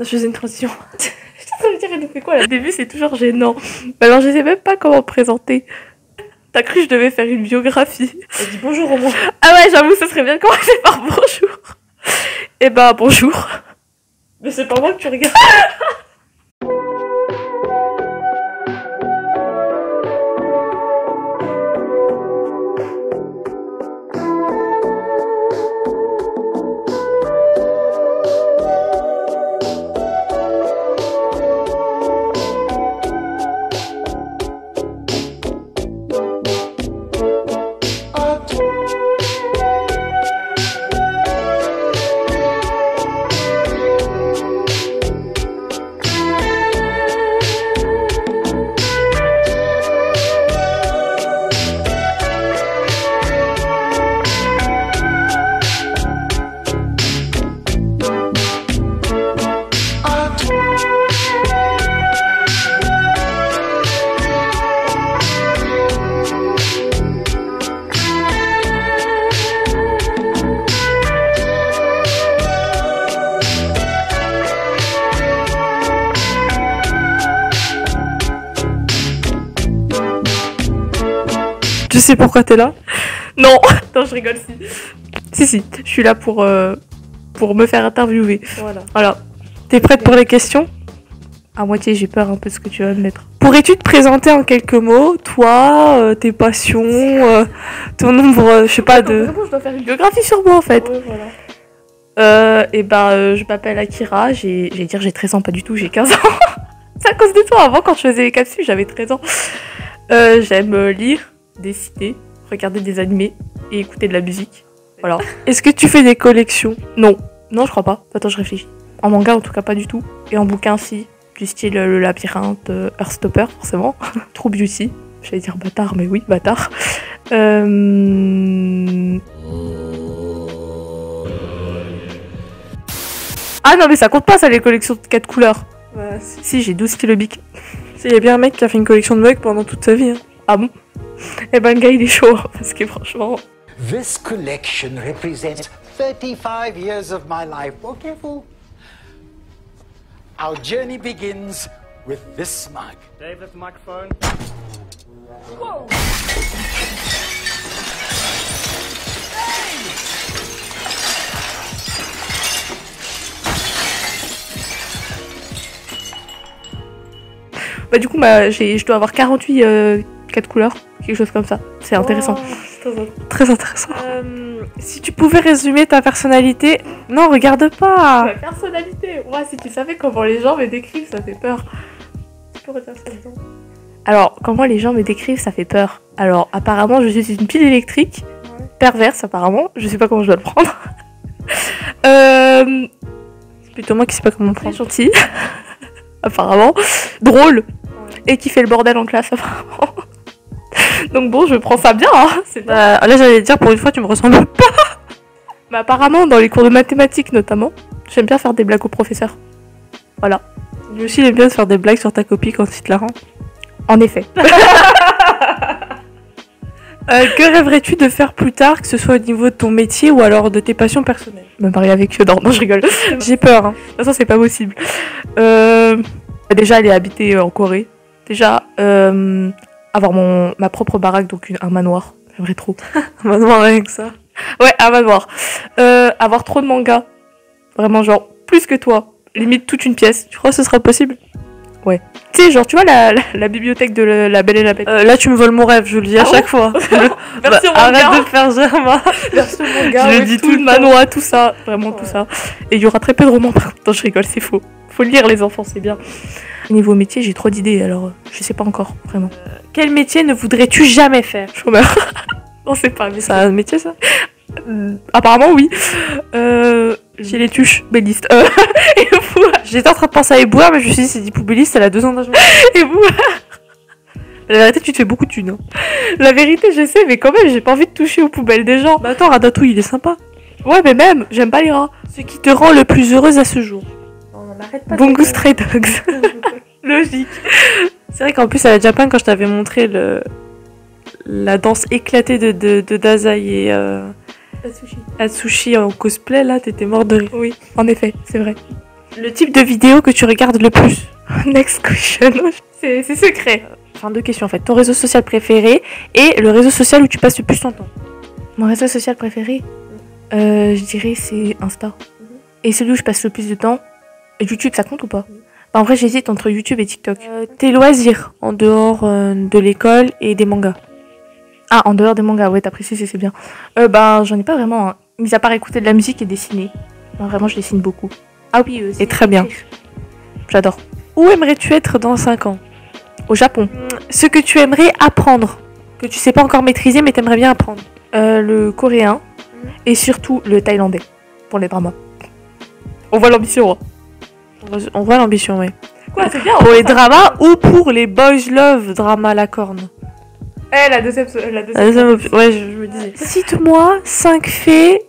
je faisais une transition. Je suis en train de dire, elle nous fait quoi là? Au début, c'est toujours gênant. Mais alors, je sais même pas comment me présenter. T'as cru que je devais faire une biographie? Elle dit bonjour au moins. Ah ouais, j'avoue, ça serait bien de commencer par bonjour. Eh ben, bonjour. Mais c'est pas moi que tu regardes. Tu sais pourquoi t'es là? Non, non, je rigole. Si, je suis là pour me faire interviewer. Voilà. T'es prête pour les questions? À moitié, j'ai peur un peu de ce que tu vas me mettre. Pourrais-tu te présenter en quelques mots, toi, tes passions, ton nombre, je sais pas, de... Vraiment, je dois faire une biographie sur moi en fait. Ouais, voilà. Je m'appelle Akira, j'ai 13 ans, pas du tout, j'ai 15 ans. C'est à cause de toi, avant quand je faisais les capsules, j'avais 13 ans. J'aime lire, dessiner, regarder des animés et écouter de la musique. Voilà. Est-ce que tu fais des collections? Non, je crois pas. Attends, je réfléchis. En manga, en tout cas, pas du tout. Et en bouquin, si. Du style Le Labyrinthe, Heartstopper, forcément. True Beauty. J'allais dire bâtard, mais oui, bâtard. Ah non, mais ça compte pas, ça, les collections de 4 couleurs. Ouais, Si, j'ai 12 stylos bic. il y a bien un mec qui a fait une collection de mugs pendant toute sa vie. Hein. Ah bon? Eh ben, le gars, il est chaud, parce que franchement... This collection represents 35 years of my life. Oh, careful. Our journey begins with this mug. Dave, lift the microphone. Whoa! Bah du coup, je dois avoir 48 4 couleurs, quelque chose comme ça. C'est intéressant. Oh, très intéressant. Si tu pouvais résumer ta personnalité... Non, regarde pas. Ma personnalité. Ouais, si tu savais comment les gens me décrivent, ça fait peur. Tu pourrais dire ça dedans. Alors, comment les gens me décrivent, ça fait peur. Alors, apparemment, je suis une pile électrique. Ouais. Perverse, apparemment. Je sais pas comment je dois le prendre. C'est plutôt moi qui sais pas comment le Très prendre. gentille. Apparemment. Drôle. Ouais. Et qui fait le bordel en classe, apparemment. Donc bon, je prends ça bien, hein. Là, j'allais dire, pour une fois, tu me ressembles pas. Mais apparemment, dans les cours de mathématiques, notamment, j'aime bien faire des blagues au professeur. Voilà. Lui aussi, il aime bien se faire des blagues sur ta copie quand il te la rend. En effet. Que rêverais-tu de faire plus tard, que ce soit au niveau de ton métier ou alors de tes passions personnelles? Me marier avec Fiodor, non, je rigole. J'ai peur, hein. De toute façon, c'est pas possible. Déjà, aller habiter en Corée. Déjà, avoir ma propre baraque, donc un manoir. J'aimerais trop. Un manoir avec ça. Ouais, un manoir. Avoir trop de mangas. Vraiment, genre, plus que toi. Limite toute une pièce. Tu crois que ce sera possible? Ouais. Tu sais, genre, tu vois la bibliothèque de La Belle et la Bête. Là, tu me voles mon rêve, je le dis à chaque fois. Merci au manga. Arrête de me faire Germain. Merci au manga. Je le ouais, dis tout, tout le manoir, tout ça. Vraiment tout ça. Et il y aura très peu de romans, par contre. Non, je rigole, c'est faux. Faut lire, les enfants, c'est bien. Niveau métier, j'ai trop d'idées, alors je sais pas encore, vraiment. Quel métier ne voudrais-tu jamais faire? Chômeur. Non, c'est pas un métier. C'est un métier, ça? Apparemment, oui. J'ai les tuches, belliste. Et vous? J'étais en train de penser à éboueur, mais je me suis dit, c'est dit poubelliste, elle a 2 ans d'âge. Et vous? La vérité, tu te fais beaucoup de thunes. Hein. La vérité, je sais, mais quand même, j'ai pas envie de toucher aux poubelles des gens. Bah attends, Ratatouille, il est sympa. Ouais, mais même, j'aime pas les rats. Ce qui te rend le plus heureuse à ce jour? Non, n'arrête pas. Bungo Stray Dogs. Logique. C'est vrai qu'en plus, à la Japan, quand je t'avais montré la danse éclatée de Dazai et Atsushi en cosplay, là, t'étais mort de rire. Oui, en effet, c'est vrai. Le type de vidéo que tu regardes le plus. Next question. C'est secret. Enfin, deux questions en fait. Ton réseau social préféré et le réseau social où tu passes le plus ton temps. Mon réseau social préféré, je dirais c'est Insta. Et celui où je passe le plus de temps, YouTube, ça compte ou pas? Bah, en vrai, j'hésite entre YouTube et TikTok. Tes loisirs en dehors de l'école et des mangas. Ah, en dehors des mangas, ouais, t'as précisé, c'est bien. Ben, j'en ai pas vraiment, hein. Mis à part écouter de la musique et dessiner. Non, vraiment, je dessine beaucoup. Ah oui, Et très bien. J'adore. Où aimerais-tu être dans 5 ans? Au Japon. Ce que tu aimerais apprendre, que tu sais pas encore maîtriser mais t'aimerais bien apprendre. Le coréen et surtout le thaïlandais pour les dramas. On voit l'ambition. Hein. On voit l'ambition, oui. Quoi, c'est bien. Pour les dramas ou pour les boys love drama la corne? La deuxième. Ouais, je me disais. Cite-moi 5 faits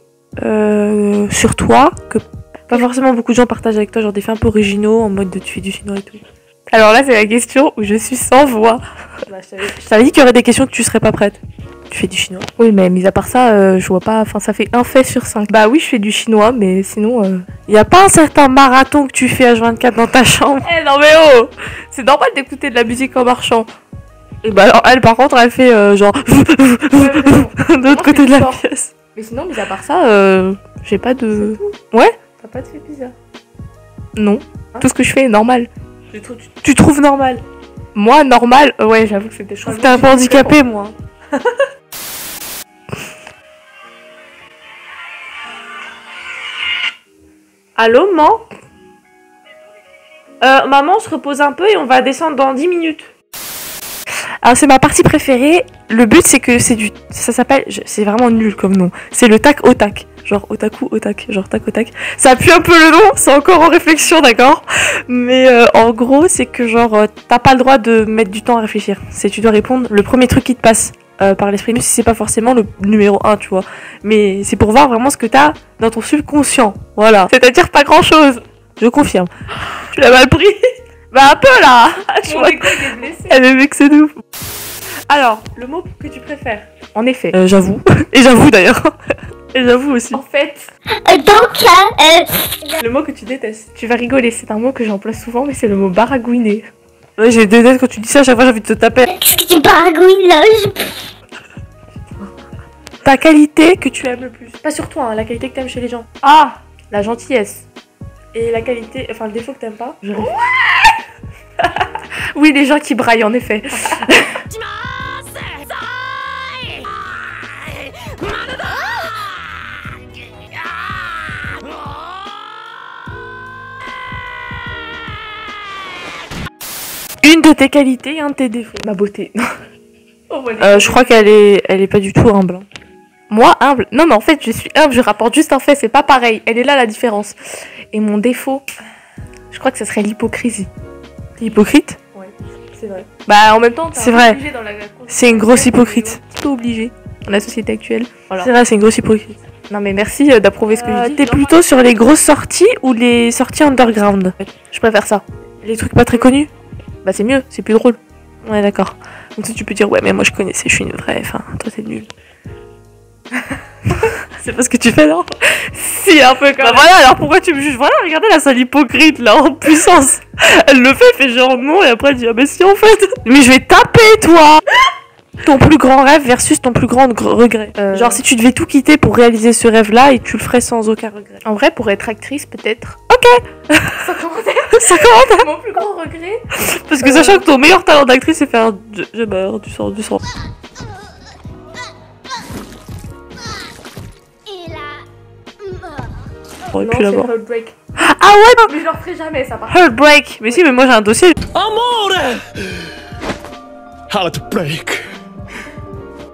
sur toi que pas forcément beaucoup de gens partagent avec toi, genre des faits un peu originaux en mode de tu fais du chinois et tout. Alors là, c'est la question où je suis sans voix. Je t'avais dit qu'il y aurait des questions que tu serais pas prête. Tu fais du chinois? Oui, mais mis à part ça, je vois pas. Enfin, ça fait un fait sur 5. Bah oui, je fais du chinois, mais sinon. Y a pas un certain marathon que tu fais H24 dans ta chambre? Eh non, mais oh! C'est normal d'écouter de la musique en marchant. Et bah alors, elle, par contre, elle fait genre. de l'autre côté de la pièce. Mais sinon, mis à part ça, j'ai pas de. Ouais? T'as pas de fait bizarre? Non. Hein? Tout ce que je fais est normal. Tu trouves normal? Moi, normal, ouais, j'avoue que c'était Je trouve que t'es un peu handicapé, moi. Allô, maman? Maman, on se repose un peu et on va descendre dans 10 minutes. Alors, c'est ma partie préférée. Le but, c'est que c'est du... Ça s'appelle... C'est vraiment nul comme nom. C'est le tac au tac. Genre otaku otak. Genre tac au tac. Ça pue un peu le nom. C'est encore en réflexion, d'accord? Mais en gros, c'est que genre... t'as pas le droit de mettre du temps à réfléchir. C'est tu dois répondre le premier truc qui te passe par l'esprit. Même si c'est pas forcément le numéro 1, tu vois. Mais c'est pour voir vraiment ce que t'as dans ton subconscient. Voilà. C'est-à-dire pas grand-chose. Je confirme. Tu l'as mal pris? Bah un peu là. Je vois qu'elle est blessée. Elle est vexée de ouf. Alors, le mot que tu préfères? En effet. J'avoue. Et j'avoue d'ailleurs. Et j'avoue aussi. En fait, Donc là, Le mot que tu détestes. tu vas rigoler, c'est un mot que j'emploie souvent, mais c'est le mot baragouiner. Ouais, j'ai des dettes quand tu dis ça, à chaque fois j'ai envie de te taper. qu'est-ce que tu baragouines là? Ta qualité que tu aimes le plus. Pas sur toi, hein, la qualité que t'aimes chez les gens. Ah, la gentillesse. Et la qualité, enfin le défaut que t'aimes pas. Oui, les gens qui braillent, en effet. Une de tes qualités et un de tes défauts. Ma beauté. Je crois qu'elle est pas du tout humble. Hein. Moi, humble. Non, mais en fait, je suis humble, je rapporte juste un fait, c'est pas pareil. Elle est là la différence. Et mon défaut, je crois que ce serait l'hypocrisie. T'es hypocrite? Ouais, c'est vrai. Bah, en même temps, c'est vrai. C'est une grosse hypocrite. Un petit peu obligé dans la société actuelle. Voilà. C'est vrai, c'est une grosse hypocrite. Non, mais merci d'approuver ce que je dis. T'es plutôt sur les grosses sorties ou les sorties underground? Je préfère ça. Les trucs pas très connus? Bah, c'est mieux, c'est plus drôle. Ouais, d'accord. Donc tu peux dire, ouais, mais moi je connaissais, je suis une vraie. Enfin, toi t'es nul. C'est pas ce que tu fais, non? Si, un peu quand Bah même. voilà, alors pourquoi tu me juges? Voilà, regardez la sale hypocrite là, en puissance. Elle le fait genre non, et après elle dit, ah bah si en fait. Mais je vais taper, toi. Ton plus grand rêve versus ton plus grand regret. Genre si tu devais tout quitter pour réaliser ce rêve-là et tu le ferais sans aucun regret. En vrai, pour être actrice, peut-être. Ok. Sans commentaire. Ça commence. Mon plus grand regret. Parce que sachant que ton meilleur talent d'actrice c'est faire je meurs, du sang, du sang. Et là, J'aurais Non, pu c'est l'avoir. Heartbreak. Ah ouais, non. Mais je le referai jamais, ça part. Heartbreak. Mais si, mais moi j'ai un dossier. Amore! Heartbreak.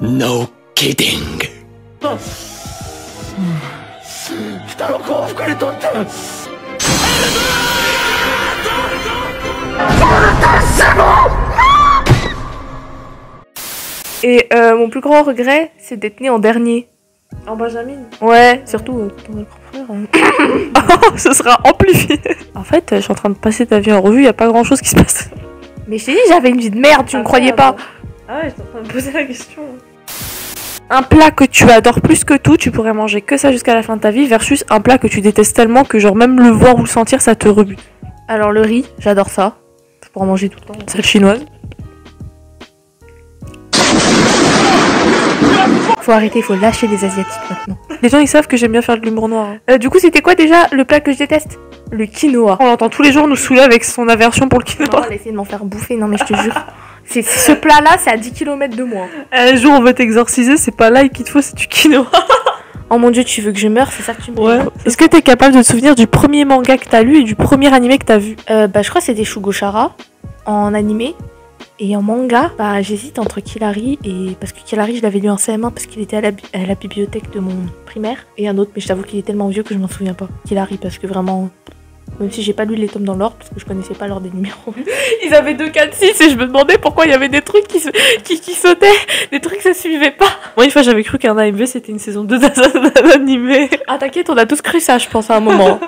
No kidding. Et mon plus grand regret, c'est d'être née en dernier. En Benjamin. Ouais, surtout quand on est le grand frère. Oh, ce sera amplifié. En fait, je suis en train de passer ta vie en revue, y a pas grand chose qui se passe. Mais je t'ai dit, j'avais une vie de merde, tu me croyais pas. Ah ouais, j'étais en train de me poser la question. Un plat que tu adores plus que tout, tu pourrais manger que ça jusqu'à la fin de ta vie, versus un plat que tu détestes tellement que genre même le voir ou le sentir, ça te rebute. Alors le riz, j'adore ça. Je pourrais en manger tout le temps. Celle chinoise. Faut arrêter, faut lâcher les asiatiques maintenant. Les gens ils savent que j'aime bien faire de l'humour noir. Du coup, c'était quoi déjà le plat que je déteste? Le quinoa. On l'entend tous les jours nous saouler avec son aversion pour le quinoa. Oh, elle essaie de m'en faire bouffer, non mais je te jure. Ce plat-là, c'est à 10 km de moi. Un jour on veut t'exorciser, c'est pas là qu'il te faut, c'est du quinoa. Oh mon dieu, tu veux que je meure, c'est ça que tu me dis? Ouais. Est-ce que t'es capable de te souvenir du premier manga que t'as lu et du premier animé que t'as vu? Bah je crois que c'était Shugochara en animé. Et en manga, bah j'hésite entre Killary et... Parce que Killary, je l'avais lu en CM1 parce qu'il était à la bibliothèque de mon primaire. Et un autre, mais je t'avoue qu'il est tellement vieux que je m'en souviens pas. Killary, parce que vraiment... Même si j'ai pas lu les tomes dans l'ordre, parce que je connaissais pas l'ordre des numéros. Ils avaient 2, 4, 6 et je me demandais pourquoi il y avait des trucs qui sautaient, des trucs ça suivait pas. Moi une fois j'avais cru qu'un AMV c'était une saison 2 d'un animé. Ah t'inquiète, on a tous cru ça je pense à un moment.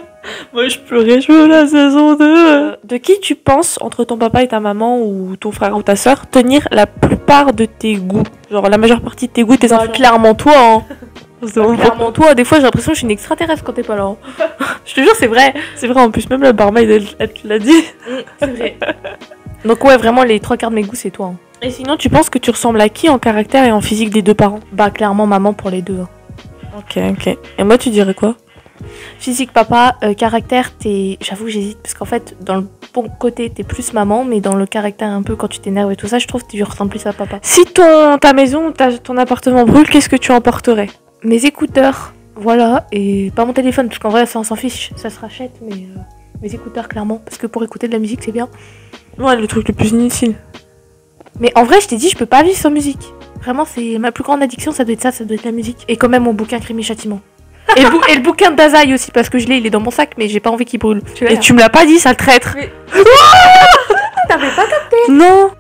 Moi je pleurais, je veux la saison 2. De qui tu penses, entre ton papa et ta maman ou ton frère ou ta soeur, tenir la plupart de tes goûts? Genre la majeure partie de tes goûts, tes Bah, influences. clairement toi hein. Clairement. Toi, des fois j'ai l'impression que je suis une extraterrestre quand t'es pas là. Hein. Je te jure, c'est vrai. C'est vrai, en plus même la barmaid elle te l'a dit. C'est vrai. Donc ouais, vraiment les 3 quarts de mes goûts c'est toi. Hein. Et sinon tu penses que tu ressembles à qui en caractère et en physique des deux parents? Bah clairement maman pour les deux. Hein. Ok. Et moi tu dirais quoi? Physique papa, caractère t'es... J'avoue j'hésite parce qu'en fait dans le bon côté t'es plus maman, mais dans le caractère un peu quand tu t'énerves et tout ça, je trouve que tu ressembles plus à papa. Si ta maison, ton appartement brûle, qu'est-ce que tu emporterais? Mes écouteurs, voilà, et pas mon téléphone parce qu'en vrai ça on s'en fiche, ça se rachète, mais mes écouteurs clairement, parce que pour écouter de la musique c'est bien. Ouais, le truc le plus inutile. Mais en vrai je t'ai dit je peux pas vivre sans musique. Vraiment c'est ma plus grande addiction, ça doit être ça, ça doit être la musique. Et quand même mon bouquin Crime et Châtiment. Et le bouquin d'Azaï aussi parce que je l'ai, il est dans mon sac mais j'ai pas envie qu'il brûle. Et tu me l'as pas dit, sale traître. Mais... T'avais pas capté? Non.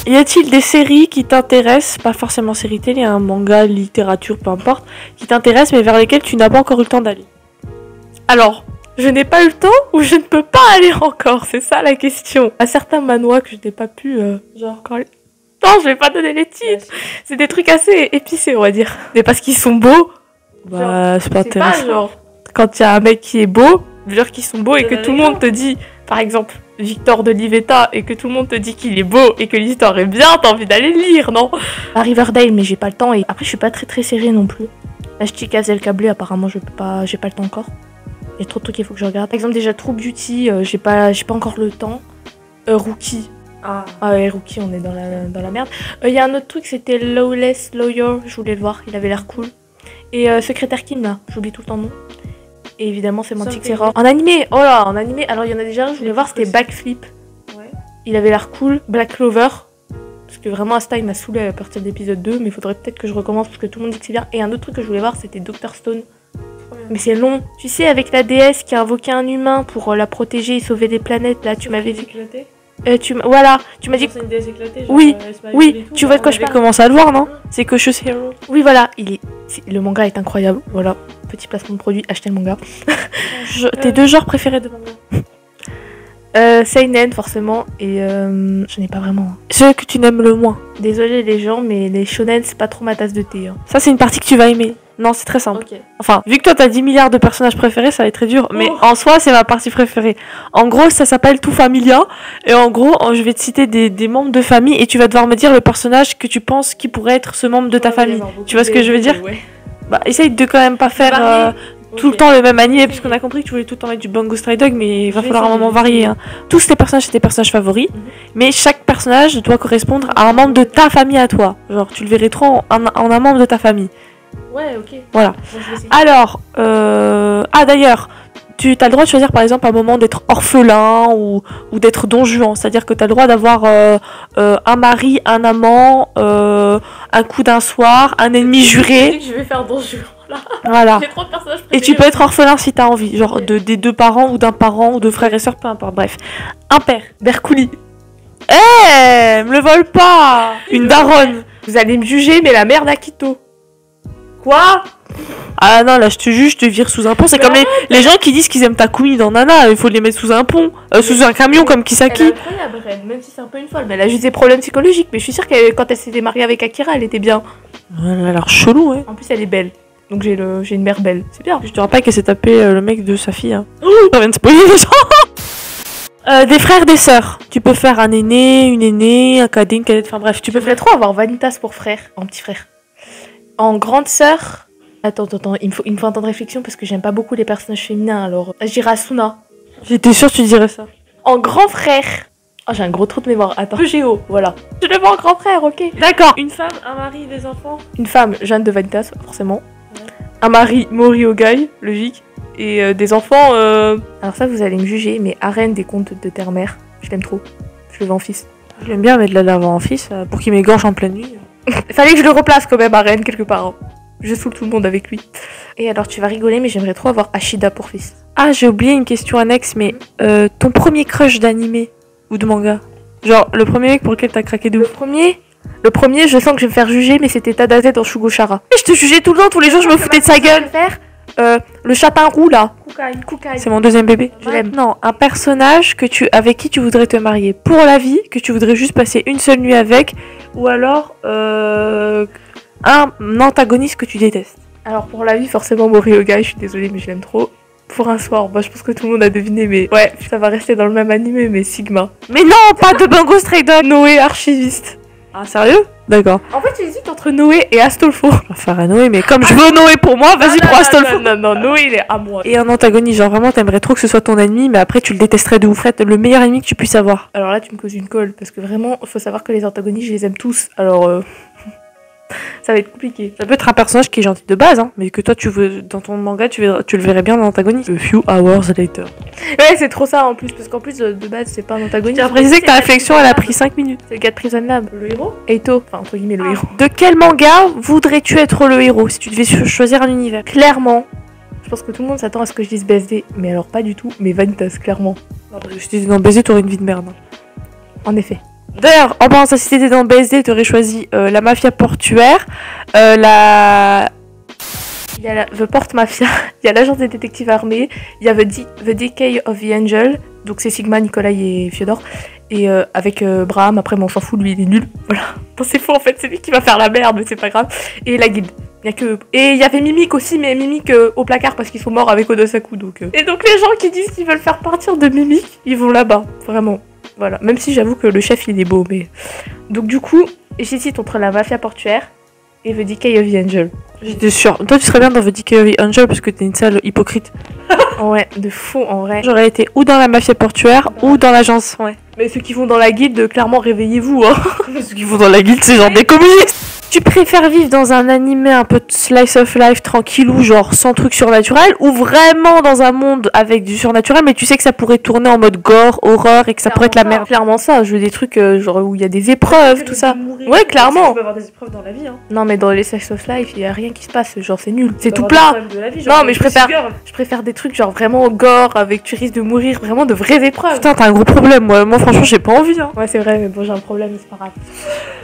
Y a-t-il des séries qui t'intéressent, pas forcément séries télé, un manga, littérature, peu importe, qui t'intéressent mais vers lesquelles tu n'as pas encore eu le temps d'aller? Alors, je n'ai pas eu le temps ou je ne peux pas aller encore, c'est ça la question. À certains manois que je n'ai pas pu, genre quand... Non, je vais pas donner les titres. C'est des trucs assez épicés, on va dire. Mais parce qu'ils sont beaux. Bah, c'est pas intéressant. C'est pas genre quand il y a un mec qui est beau, dire qu'ils sont beaux et que tout le monde te dit, par exemple, Victor de Livetta, et que tout le monde te dit qu'il est beau et que l'histoire est bien, t'as envie d'aller le lire, non? À Riverdale, mais j'ai pas le temps et après je suis pas très série non plus. La Chica El Câblé, apparemment j'ai pas le temps encore. Il y a trop de trucs qu'il faut que je regarde. Par exemple déjà True Beauty, j'ai pas encore le temps. Rookie. Ah ouais, Rookie, on est dans la merde. Il y a un autre truc, c'était Lawless Lawyer, je voulais le voir, il avait l'air cool. Et Secrétaire Kim là, j'oublie tout le temps le nom. Et évidemment c'est Mantic Terror. En animé, oh là, en animé, alors il y en a déjà un, je voulais voir, c'était Backflip. Ouais. Il avait l'air cool. Black Clover. Parce que vraiment Asta il m'a saoulé à partir de l'épisode 2, mais il faudrait peut-être que je recommence parce que tout le monde dit que c'est bien. Et un autre truc que je voulais voir, c'était Dr Stone. Mais c'est long. Tu sais, avec la déesse qui a invoqué un humain pour la protéger et sauver des planètes, là, tu m'avais dit. Voilà, tu m'as dit. C'est une déesse éclatée, genre, oui, tu vois de quoi je vais parle. commencer à le voir, non? C'est Cautious Hero. Oui, voilà, le manga est incroyable. Voilà, petit placement de produit, achetez le manga. Tes deux genres préférés de manga? Seinen forcément et je n'ai pas vraiment. Ceux que tu n'aimes le moins. Désolée les gens, mais les shonen c'est pas trop ma tasse de thé. Hein. Ça c'est une partie que tu vas aimer. Non, c'est très simple. Okay. Enfin, vu que toi t'as 10 milliards de personnages préférés, ça va être très dur. Mais en soi, c'est ma partie préférée. En gros, ça s'appelle Tout Familia. Et en gros, je vais te citer des membres de famille et tu vas devoir me dire le personnage que tu penses qui pourrait être ce membre de ta famille. Tu vois ce que je veux dire? Bah, essaye de quand même pas faire tout le temps le même anime, parce qu'on a compris que tu voulais tout le temps mettre du Bungo Stray Dog, mais il va falloir un moment varié. Hein. Tous tes personnages, c'est tes personnages favoris, mais chaque personnage doit correspondre à un membre de ta famille à toi. Genre, tu le verrais trop en un membre de ta famille. Ouais, ok. Voilà. Alors, d'ailleurs, tu as le droit de choisir par exemple un moment d'être orphelin ou d'être don Juan, c'est-à-dire que tu as le droit d'avoir un mari, un amant, un coup d'un soir, un ennemi juré. Je vais faire don Juan là. Voilà. J'ai trop de personnages et tu peux être orphelin si t'as envie, genre des deux parents ou d'un parent ou de frères et sœurs, peu importe, bref. Un père, Berkouli. Me le vole pas. Une daronne. Vous allez me juger, mais la mère d'Akito. Quoi? Ah non, là, je te juge, je te vire sous un pont. C'est comme les gens qui disent qu'ils aiment ta couille dans Nana, il faut les mettre sous un pont, sous un camion comme Kisaki. Elle est incroyable, Ren, même si c'est un peu une folle. Mais elle a juste des problèmes psychologiques. Mais je suis sûre que quand elle s'était mariée avec Akira, elle était bien. Elle a l'air chelou, ouais. En plus, elle est belle. Donc j'ai une mère belle. C'est bien. Je te rappelle qu'elle s'est tapé le mec de sa fille. Hein. Ça vient de spoiler les gens. Des frères, des sœurs. Tu peux faire un aîné, une aînée, un cadet, une cadette. Enfin bref, tu peux Je voudrais trop avoir Vanitas pour frère. En petit frère. En grande sœur. Attends, il me faut un temps de réflexion parce que j'aime pas beaucoup les personnages féminins. Alors, je dirais Asuna. J'étais sûre que tu dirais ça. En grand frère. Oh, j'ai un gros trou de mémoire. Attends. Le Géo, voilà. Je le vois en grand frère, ok. D'accord. Une femme, un mari, des enfants. Une femme, Jeanne de Vanitas, forcément. Un mari, Mori Ogai, logique. Et des enfants, Alors ça, vous allez me juger, mais Arène des contes de Terre-Mère. Je l'aime trop. Je le veux en fils. Je l'aime bien mettre de la lave en fils pour qu'il m'égorge en pleine nuit. Fallait que je le replace quand même, Arène, quelque part. Hein. Je saoule tout le monde avec lui. Et alors, tu vas rigoler, mais j'aimerais trop avoir Ashida pour fils. Ah, j'ai oublié une question annexe, mais ton premier crush d'animé ou de manga? Genre, le premier mec pour lequel t'as craqué de ouf. Le premier, je sens que je vais me faire juger, mais c'était Tadate dans Shugochara. Je te jugeais tout le temps, tous les jours, je me foutais de sa gueule. Le chatin roux, là. Kukai. C'est mon deuxième bébé. Je l'aime. Non, un personnage avec qui tu voudrais te marier pour la vie, que tu voudrais juste passer une seule nuit avec, ou alors un antagoniste que tu détestes. Alors, pour la vie, forcément, Mori Ogai, je suis désolée, mais je l'aime trop. Pour un soir, je pense que tout le monde a deviné, mais ouais, ça va rester dans le même animé, mais Sigma. Mais non, pas de Bungo Stray Dog. Noé, archiviste. Ah, sérieux? D'accord. En fait, j'hésite entre Noé et Astolfo. Je vais faire un Noé, mais comme je veux Noé pour moi, vas-y, prends Astolfo. Non, Noé, il est à moi. Et un antagoniste, genre vraiment, t'aimerais trop que ce soit ton ennemi, mais après, tu le détesterais de ouf. En fait, le meilleur ennemi que tu puisses avoir. Alors là, tu me causes une colle, parce que vraiment, faut savoir que les antagonistes, je les aime tous. Alors, ça va être compliqué. Ça peut être un personnage qui est gentil de base, hein, mais que toi, tu veux dans ton manga, tu le verrais bien dans l'antagoniste. A few hours later. Ouais, c'est trop ça en plus, parce qu'en plus, de base, c'est pas un antagoniste. J'ai précisé que ta réflexion, elle a pris 5 minutes. C'est le gars de Prison Lab. Le héros Eito, enfin, entre guillemets, le héros. De quel manga voudrais-tu être le héros si tu devais choisir un univers? Clairement. Je pense que tout le monde s'attend à ce que je dise BSD, mais alors pas du tout, mais Vanitas, clairement. Non, parce que si t'étais dans BSD, t'aurais une vie de merde. En effet. D'ailleurs, en pensant si t'étais dans BSD, t'aurais choisi la mafia portuaire, Il y a The Port Mafia, il y a l'agence des détectives armés, il y a The Decay of the Angel, donc c'est Sigma, Nikolai et Fyodor, et avec Braham, après, mais on s'en fout, lui il est nul, voilà. Non, c'est faux en fait, c'est lui qui va faire la merde, mais c'est pas grave. Et la guilde. Et il y avait Mimic aussi, mais Mimic au placard parce qu'ils sont morts avec Odosaku, donc. Et donc les gens qui disent qu'ils veulent faire partir de Mimic, ils vont là-bas, vraiment. Voilà, même si j'avoue que le chef il est beau, mais... Donc du coup, j'hésite entre la mafia portuaire et The Decay of the Angel. J'étais sûre. Toi, tu serais bien dans The Decay of the Angel parce que t'es une sale hypocrite. Ouais, de fou en vrai. J'aurais été ou dans la mafia portuaire ou dans l'agence, ouais. Mais ceux qui vont dans la guilde, clairement, réveillez-vous, hein. Ceux qui vont dans la guilde, c'est genre des communistes. Tu préfères vivre dans un animé un peu slice of life tranquillou, genre sans truc surnaturel, ou vraiment dans un monde avec du surnaturel, mais tu sais que ça pourrait tourner en mode gore, horreur, et que ça pourrait être la merde? Clairement ça, je veux des trucs genre où il y a des épreuves, tout ça. Ouais, clairement. Tu peux avoir des épreuves dans la vie, hein. Non, mais dans les slice of life, il y a rien qui se passe, genre c'est nul. C'est tout plat. Non, mais je préfère des trucs genre vraiment gore, avec tu risques de mourir, vraiment de vraies épreuves. Putain, t'as un gros problème, moi franchement j'ai pas envie, hein. Ouais, c'est vrai, mais bon, j'ai un problème, mais c'est pas grave.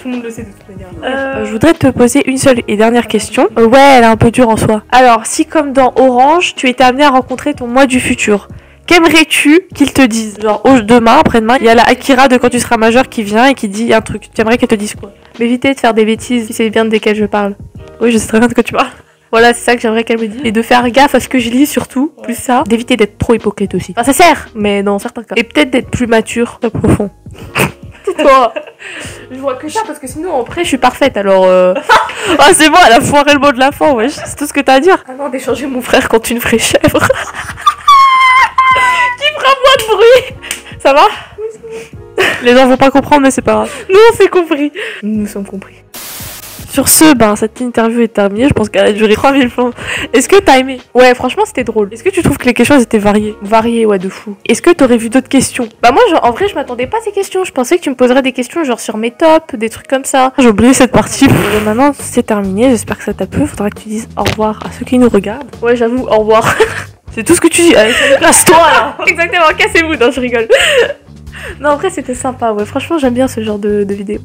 Tout le monde le sait de toute manière. Je voudrais te poser une seule et dernière question. Ouais, elle est un peu dure en soi. Alors, si comme dans Orange, tu étais amené à rencontrer ton moi du futur, qu'aimerais-tu qu'il te dise? Genre, demain, après-demain, il y a la Akira de quand tu seras majeur qui vient et qui dit un truc. Tu aimerais qu'elle te dise quoi? M'éviter de faire des bêtises, si c'est bien desquelles je parle. Oui, je sais très bien de quoi tu parles. Voilà, c'est ça que j'aimerais qu'elle me dise. Et de faire gaffe à ce que je lis surtout, plus ça. D'éviter d'être trop hypocrite aussi. Enfin, ça sert, mais dans certains cas. Et peut-être d'être plus mature. Très profond. Toi. Je vois que ça parce que sinon après je suis parfaite alors Ah c'est bon, elle a foiré le mot de la fin, wesh. C'est tout ce que t'as à dire. Ah non, d'échanger mon frère contre une vraie chèvre. Qui fera moins de bruit. Ça va? Les gens vont pas comprendre mais c'est pas grave. Nous on s'est compris. Nous sommes compris. Sur ce, cette interview est terminée. Je pense qu'elle a duré 3000 fois. Est-ce que t'as aimé? Ouais, franchement, c'était drôle. Est-ce que tu trouves que les questions elles étaient variées? Variées, ouais, de fou. Est-ce que t'aurais vu d'autres questions? Bah moi, en vrai, je m'attendais pas à ces questions. Je pensais que tu me poserais des questions genre sur mes tops, des trucs comme ça. J'ai oublié cette partie. Et maintenant, c'est terminé. J'espère que ça t'a plu. Faudra que tu dises au revoir à ceux qui nous regardent. Ouais, j'avoue, au revoir. C'est tout ce que tu dis. Allez, casse-toi là. Exactement, cassez-vous. Non, je rigole. Non, en vrai, c'était sympa. Ouais, franchement, j'aime bien ce genre de vidéo.